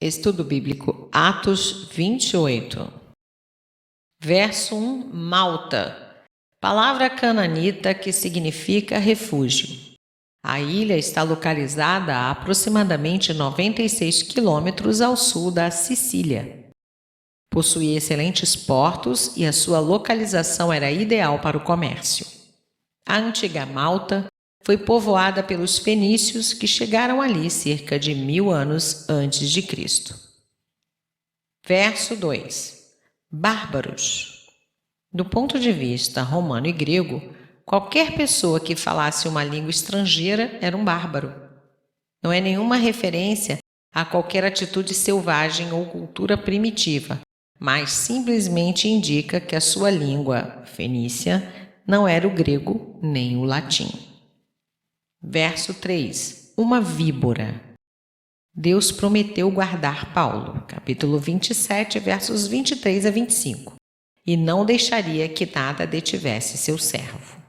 Estudo Bíblico, Atos 28. Verso 1, Malta. Palavra cananita que significa refúgio. A ilha está localizada a aproximadamente 96 quilômetros ao sul da Sicília. Possuía excelentes portos e a sua localização era ideal para o comércio. A antiga Malta foi povoada pelos fenícios que chegaram ali cerca de 1000 anos antes de Cristo. Verso 2. Bárbaros. Do ponto de vista romano e grego, qualquer pessoa que falasse uma língua estrangeira era um bárbaro. Não é nenhuma referência a qualquer atitude selvagem ou cultura primitiva, mas simplesmente indica que a sua língua fenícia não era o grego nem o latim. Verso 3. Uma víbora. Deus prometeu guardar Paulo, capítulo 27, versos 23 a 25, e não deixaria que nada detivesse seu servo.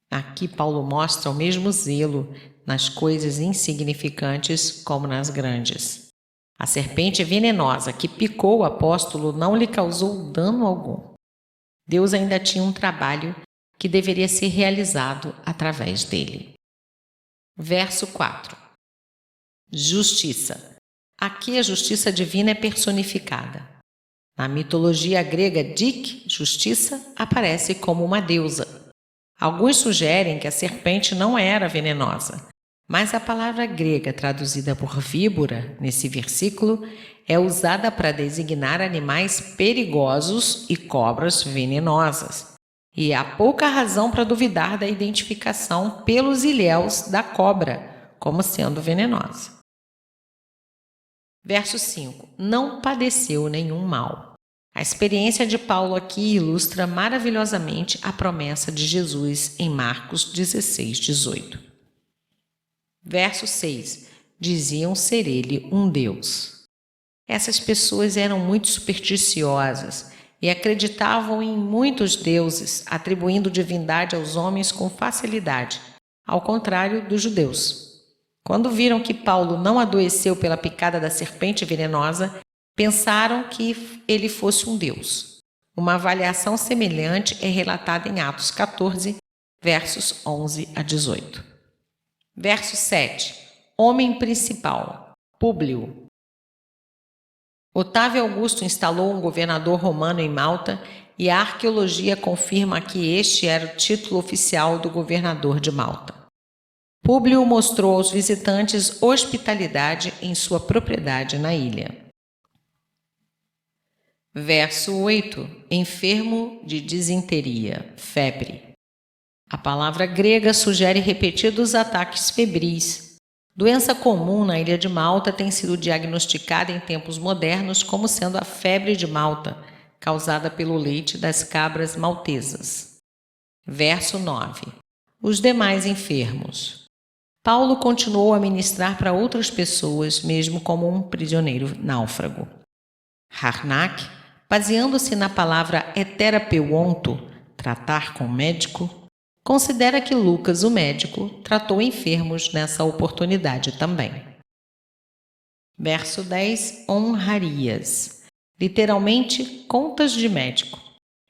Aqui Paulo mostra o mesmo zelo nas coisas insignificantes como nas grandes. A serpente venenosa que picou o apóstolo não lhe causou dano algum. Deus ainda tinha um trabalho que deveria ser realizado através dele. Verso 4. Justiça. Aqui a justiça divina é personificada. Na mitologia grega Dik, justiça aparece como uma deusa. Alguns sugerem que a serpente não era venenosa, mas a palavra grega traduzida por víbora, nesse versículo, é usada para designar animais perigosos e cobras venenosas. E há pouca razão para duvidar da identificação pelos ilhéus da cobra como sendo venenosa. Verso 5. Não padeceu nenhum mal. A experiência de Paulo aqui ilustra maravilhosamente a promessa de Jesus em Marcos 16, 18. Verso 6. Diziam ser ele um Deus. Essas pessoas eram muito supersticiosas e acreditavam em muitos deuses, atribuindo divindade aos homens com facilidade, ao contrário dos judeus. Quando viram que Paulo não adoeceu pela picada da serpente venenosa, pensaram que ele fosse um deus. Uma avaliação semelhante é relatada em Atos 14, versos 11 a 18. Verso 7. Homem principal, Públio. Otávio Augusto instalou um governador romano em Malta e a arqueologia confirma que este era o título oficial do governador de Malta. Públio mostrou aos visitantes hospitalidade em sua propriedade na ilha. Verso 8. Enfermo de disenteria, febre. A palavra grega sugere repetidos ataques febris. Doença comum na ilha de Malta tem sido diagnosticada em tempos modernos como sendo a febre de Malta, causada pelo leite das cabras maltesas. Verso 9. Os demais enfermos. Paulo continuou a ministrar para outras pessoas, mesmo como um prisioneiro náufrago. Harnack, baseando-se na palavra heterapeuonto, tratar com médico, considera que Lucas, o médico, tratou enfermos nessa oportunidade também. Verso 10. Honrarias. Literalmente, contas de médico.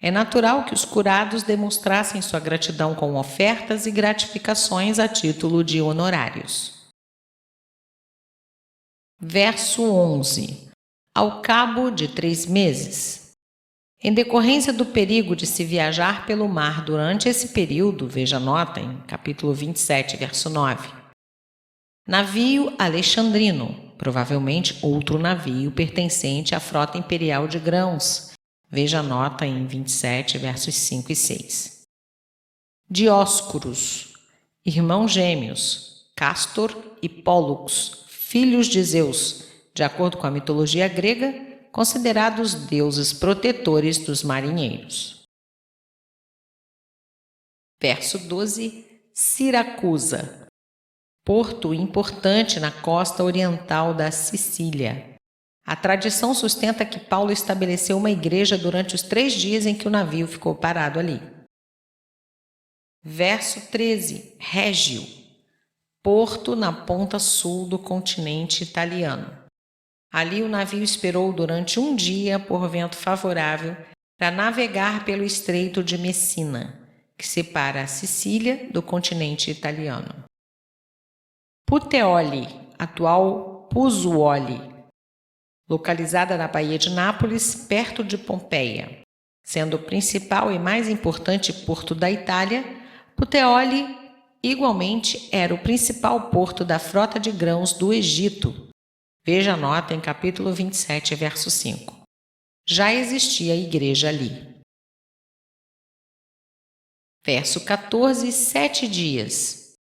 É natural que os curados demonstrassem sua gratidão com ofertas e gratificações a título de honorários. Verso 11. Ao cabo de 3 meses. Em decorrência do perigo de se viajar pelo mar durante esse período, veja nota em capítulo 27, verso 9. Navio alexandrino, provavelmente outro navio pertencente à frota imperial de grãos, veja nota em 27, versos 5 e 6. Dióscuros, irmãos gêmeos, Castor e Pólux, filhos de Zeus, de acordo com a mitologia grega, considerados deuses protetores dos marinheiros. Verso 12. Siracusa, porto importante na costa oriental da Sicília. A tradição sustenta que Paulo estabeleceu uma igreja durante os 3 dias em que o navio ficou parado ali. Verso 13. Régio, porto na ponta sul do continente italiano. Ali o navio esperou durante um dia por vento favorável para navegar pelo Estreito de Messina, que separa a Sicília do continente italiano. Puteoli, atual Pozzuoli, localizada na Baía de Nápoles, perto de Pompeia. Sendo o principal e mais importante porto da Itália, Puteoli igualmente era o principal porto da frota de grãos do Egito. Veja a nota em capítulo 27, verso 5. Já existia a igreja ali. Verso 14, 7 dias.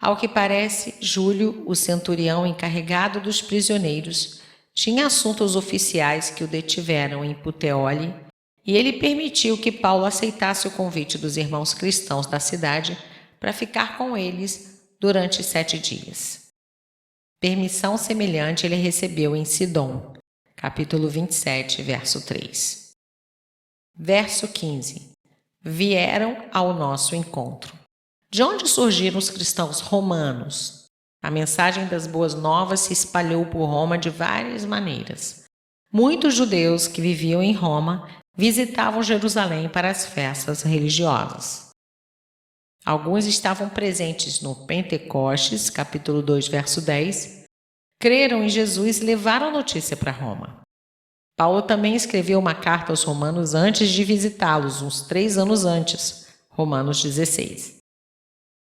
Ao que parece, Júlio, o centurião encarregado dos prisioneiros, tinha assuntos oficiais que o detiveram em Puteoli, e ele permitiu que Paulo aceitasse o convite dos irmãos cristãos da cidade para ficar com eles durante 7 dias. Permissão semelhante ele recebeu em Sidom, capítulo 27, verso 3. Verso 15. Vieram ao nosso encontro. De onde surgiram os cristãos romanos? A mensagem das boas novas se espalhou por Roma de várias maneiras. Muitos judeus que viviam em Roma visitavam Jerusalém para as festas religiosas. Alguns estavam presentes no Pentecostes, capítulo 2, verso 10, creram em Jesus e levaram a notícia para Roma. Paulo também escreveu uma carta aos romanos antes de visitá-los, uns 3 anos antes, Romanos 16.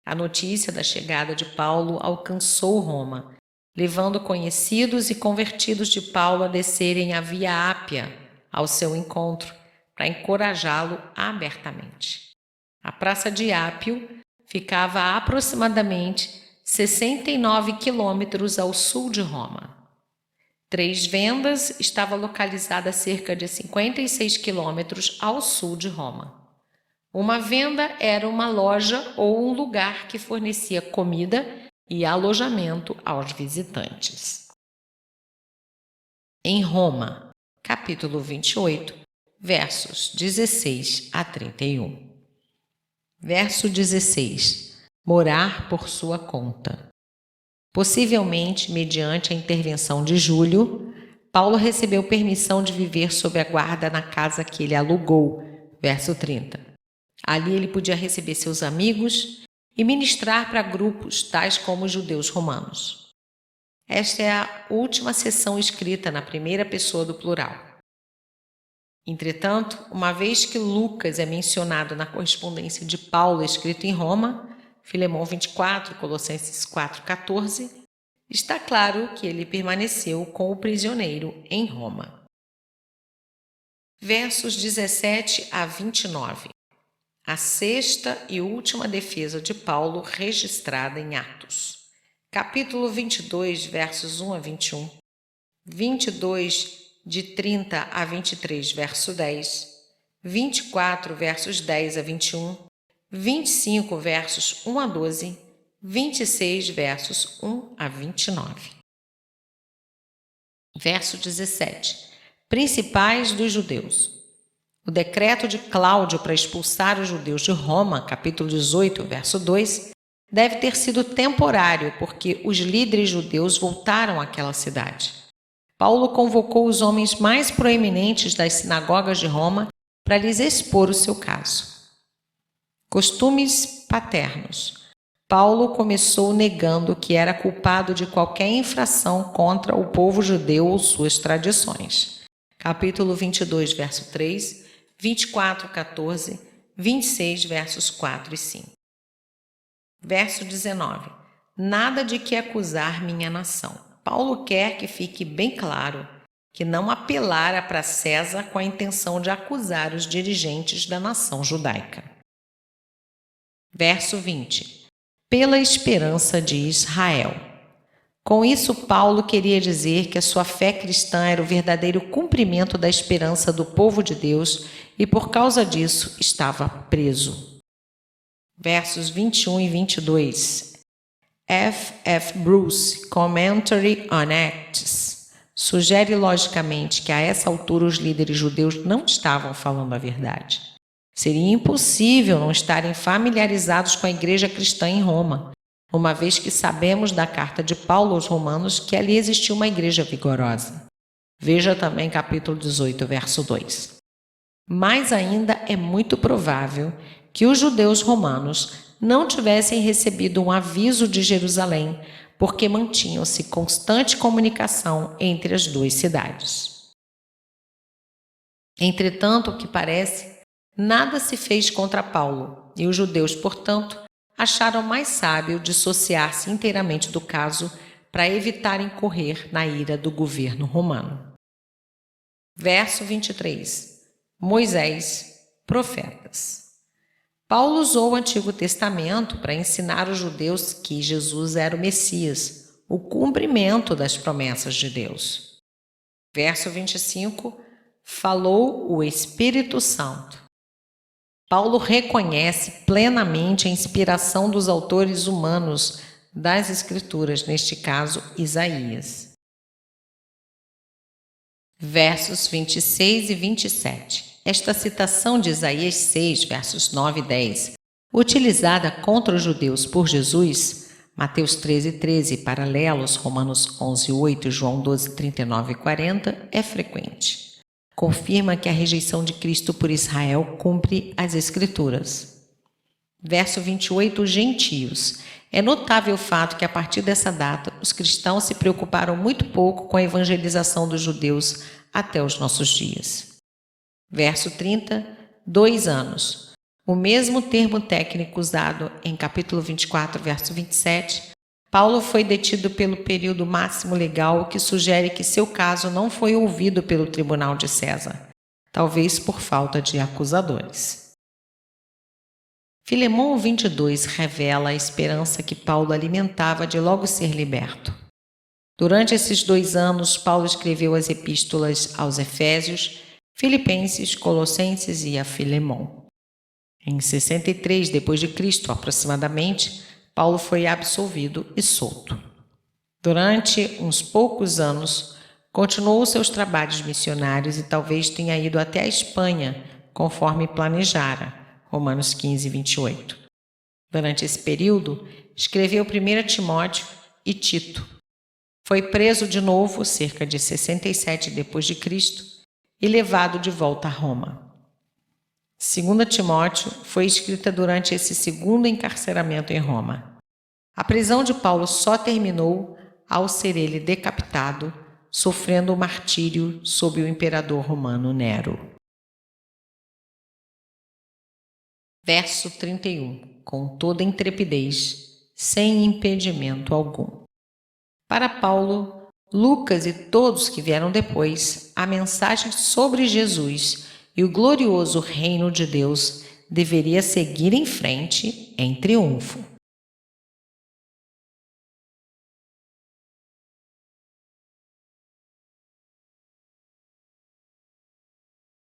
A notícia da chegada de Paulo alcançou Roma, levando conhecidos e convertidos de Paulo a descerem a Via Ápia ao seu encontro, para encorajá-lo abertamente. A Praça de Ápio ficava a aproximadamente 69 quilômetros ao sul de Roma. 3 Vendas estava localizada a cerca de 56 quilômetros ao sul de Roma. Uma venda era uma loja ou um lugar que fornecia comida e alojamento aos visitantes. Em Roma, capítulo 28, versos 16 a 31. Verso 16. Morar por sua conta. Possivelmente, mediante a intervenção de Júlio, Paulo recebeu permissão de viver sob a guarda na casa que ele alugou. Verso 30. Ali ele podia receber seus amigos e ministrar para grupos tais como os judeus romanos. Esta é a última seção escrita na primeira pessoa do plural. Entretanto, uma vez que Lucas é mencionado na correspondência de Paulo escrito em Roma, Filemão 24, Colossenses 4,14, está claro que ele permaneceu com o prisioneiro em Roma. Versos 17 a 29. A sexta e última defesa de Paulo registrada em Atos. Capítulo 22, versos 1 a 21. 22, de 30 a 23, verso 10. 24, versos 10 a 21. 25, versos 1 a 12. 26, versos 1 a 29. Verso 17. Principais dos judeus. O decreto de Cláudio para expulsar os judeus de Roma, capítulo 18, verso 2, deve ter sido temporário, porque os líderes judeus voltaram àquela cidade. Paulo convocou os homens mais proeminentes das sinagogas de Roma para lhes expor o seu caso. Costumes paternos. Paulo começou negando que era culpado de qualquer infração contra o povo judeu ou suas tradições. Capítulo 22, verso 3, 24, 14, 26, versos 4 e 5. Verso 19. Nada de que acusar minha nação. Paulo quer que fique bem claro que não apelara para César com a intenção de acusar os dirigentes da nação judaica. Verso 20. Pela esperança de Israel. Com isso, Paulo queria dizer que a sua fé cristã era o verdadeiro cumprimento da esperança do povo de Deus e, por causa disso, estava preso. Versos 21 e 22. F. Bruce, Commentary on Acts, sugere logicamente que a essa altura os líderes judeus não estavam falando a verdade. Seria impossível não estarem familiarizados com a igreja cristã em Roma, uma vez que sabemos da carta de Paulo aos Romanos que ali existiu uma igreja vigorosa. Veja também capítulo 18, verso 2. Mas ainda é muito provável que os judeus romanos não tivessem recebido um aviso de Jerusalém, porque mantinham-se constante comunicação entre as duas cidades. Entretanto, o que parece, nada se fez contra Paulo, e os judeus, portanto, acharam mais sábio dissociar-se inteiramente do caso para evitar incorrer na ira do governo romano. Verso 23. Moisés, profetas. Paulo usou o Antigo Testamento para ensinar os judeus que Jesus era o Messias, o cumprimento das promessas de Deus. Verso 25. Falou o Espírito Santo. Paulo reconhece plenamente a inspiração dos autores humanos das Escrituras, neste caso, Isaías. Versos 26 e 27. Esta citação de Isaías 6, versos 9 e 10, utilizada contra os judeus por Jesus, Mateus 13, 13, paralelos, Romanos 11, 8 e João 12, 39 e 40, é frequente. Confirma que a rejeição de Cristo por Israel cumpre as Escrituras. Verso 28, gentios. É notável o fato que, a partir dessa data, os cristãos se preocuparam muito pouco com a evangelização dos judeus até os nossos dias. Verso 30, 2 anos. O mesmo termo técnico usado em capítulo 24, verso 27, Paulo foi detido pelo período máximo legal, o que sugere que seu caso não foi ouvido pelo tribunal de César, talvez por falta de acusadores. Filemão 22 revela a esperança que Paulo alimentava de logo ser liberto. Durante esses 2 anos, Paulo escreveu as epístolas aos Efésios, Filipenses, Colossenses e a Filemão. Em 63 d.C., aproximadamente, Paulo foi absolvido e solto. Durante uns poucos anos, continuou seus trabalhos missionários e talvez tenha ido até a Espanha, conforme planejara, Romanos 15, 28. Durante esse período, escreveu 1 Timóteo e Tito. Foi preso de novo, cerca de 67 d.C., e levado de volta a Roma. 2 Timóteo foi escrita durante esse segundo encarceramento em Roma. A prisão de Paulo só terminou ao ser ele decapitado, sofrendo o martírio sob o imperador romano Nero. Verso 31. Com toda intrepidez, sem impedimento algum. Para Paulo, Lucas e todos que vieram depois, a mensagem sobre Jesus e o glorioso reino de Deus deveria seguir em frente em triunfo.